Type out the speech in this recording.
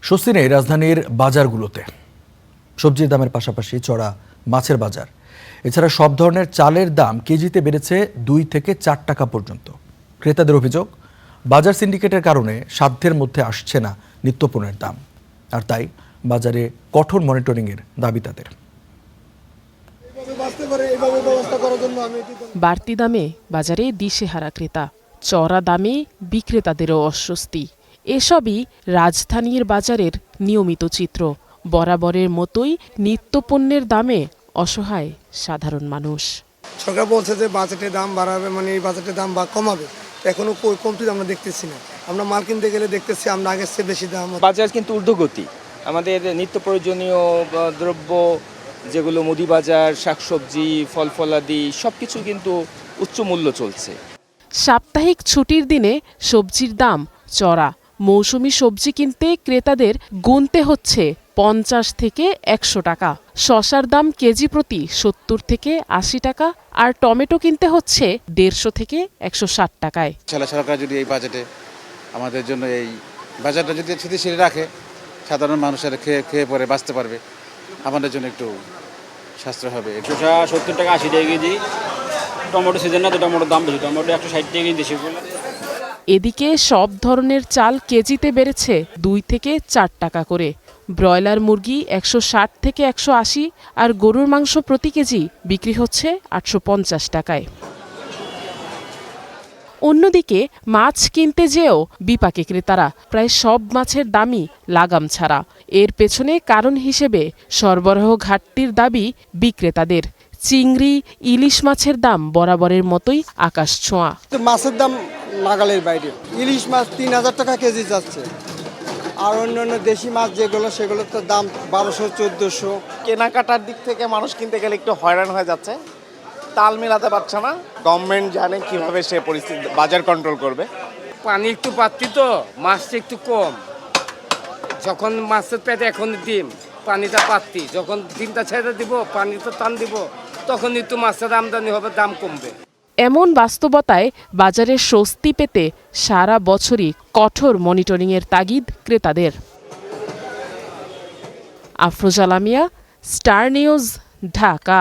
স্বস্তি নেই রাজধানীর বাজারগুলোতে। সবজির দামের পাশাপাশি চড়া মাছের বাজার। এছাড়া সব ধরনের চালের দাম কেজিতে বেড়েছে 2 থেকে 4 টাকা পর্যন্ত। ক্রেতাদের অভিযোগ, বাজার সিন্ডিকেটের কারণে সাধ্যের মধ্যে আসছে না নিত্যপণ্যের দাম, আর তাই বাজারে কঠোর মনিটরিংয়ের দাবি তাদের। বাড়তি দামে বাজারে দিশেহারা ক্রেতা, চড়া দামে বিক্রেতাদেরও অস্বস্তি। এসবই রাজধানীর বাজারের নিয়মিত চিত্র। বরাবরের মতোই নিত্যপণ্যের দামে অসহায় সাধারণ মানুষ। সরকার বলছে যে বাজেটের দাম বাড়াবে, মানে এই বাজেটের দাম বা কমাবে, এখনো কমতি আমরা দেখতেছি না। আমরা মাল কিনতে গেলে দেখতেছি আমরা আগের চেয়ে বেশি দাম। বাজার কিন্তু ঊর্ধ্বগতি। আমাদের নিত্য প্রয়োজনীয় দ্রব্য যেগুলো মুদি বাজার, শাকসবজি, ফল ফলাদি সবকিছু কিন্তু উচ্চ মূল্য চলছে। সাপ্তাহিক ছুটির দিনে সবজির দাম চড়া। মৌসুমি সবজি কিনতে ক্রেতাদের গুনতে হচ্ছে 50 থেকে 100 টাকা। শসার দাম কেজি প্রতি 70 থেকে 80 টাকা, আর টমেটো কিনতে হচ্ছে 150 থেকে 160 টাকায়। সরকার যদি এই বাজেটে আমাদের জন্য এই বাজারটা যদি স্থিতিশীল রাখে, সাধারণ মানুষের খেয়ে পরে বাঁচতে পারবে, আমাদের জন্য একটু সাশ্রয় হবে। শসা 70 টাকা 80 টাকা কেজি। টমেটো সিজন না, তো টমেটোর দাম বেশি, টমেটো 160 টাকা কেজি দেশি। এদিকে সব ধরনের চাল কেজিতে বেড়েছে 2 থেকে 4 টাকা করে। ব্রয়লার মুরগি 160 থেকে 180, আর গরুর মাংস প্রতি কেজি বিক্রি হচ্ছে 850 টাকায়। অন্যদিকে মাছ কিনতে যেও বিপাকে ক্রেতারা। প্রায় সব মাছের দামই লাগাম ছাড়া। এর পেছনে কারণ হিসেবে সরবরাহ ঘাটতির দাবি বিক্রেতাদের। চিংড়ি, ইলিশ মাছের দাম বরাবরের মতোই আকাশ ছোঁয়া। মাছের দাম নাগালের বাইরে। ইলিশ মাছ 3000 টাকা কেজি যাচ্ছে, আর অন্যান্য দেশি মাছ যেগুলো সেগুলোর তো দাম 1200-1400। কেনাকাটার দিক থেকে মানুষ কিনতে গেলে একটু হয়রান হয়ে যাচ্ছে, তাল মেলাতে পারছে না। গভর্নমেন্ট জানে কিভাবে সে পরিস্থিতি বাজার কন্ট্রোল করবে। পানি একটু পাচ্ছি তো, মাছটা একটু কম। যখন মাছের পেটে এখন ডিম, পানিটা পাচ্ছি, যখন ডিমটা ছেড়ে দিব, পানি তো টান দিব, তখন একটু মাছের আমদানি হবে, দাম কমবে। এমন বাস্তবতায় বাজারে স্বস্তি পেতে সারা বছরই কঠোর মনিটরিংয়ের তাগিদ ক্রেতাদের। Afroza Lamia, star news, Dhaka.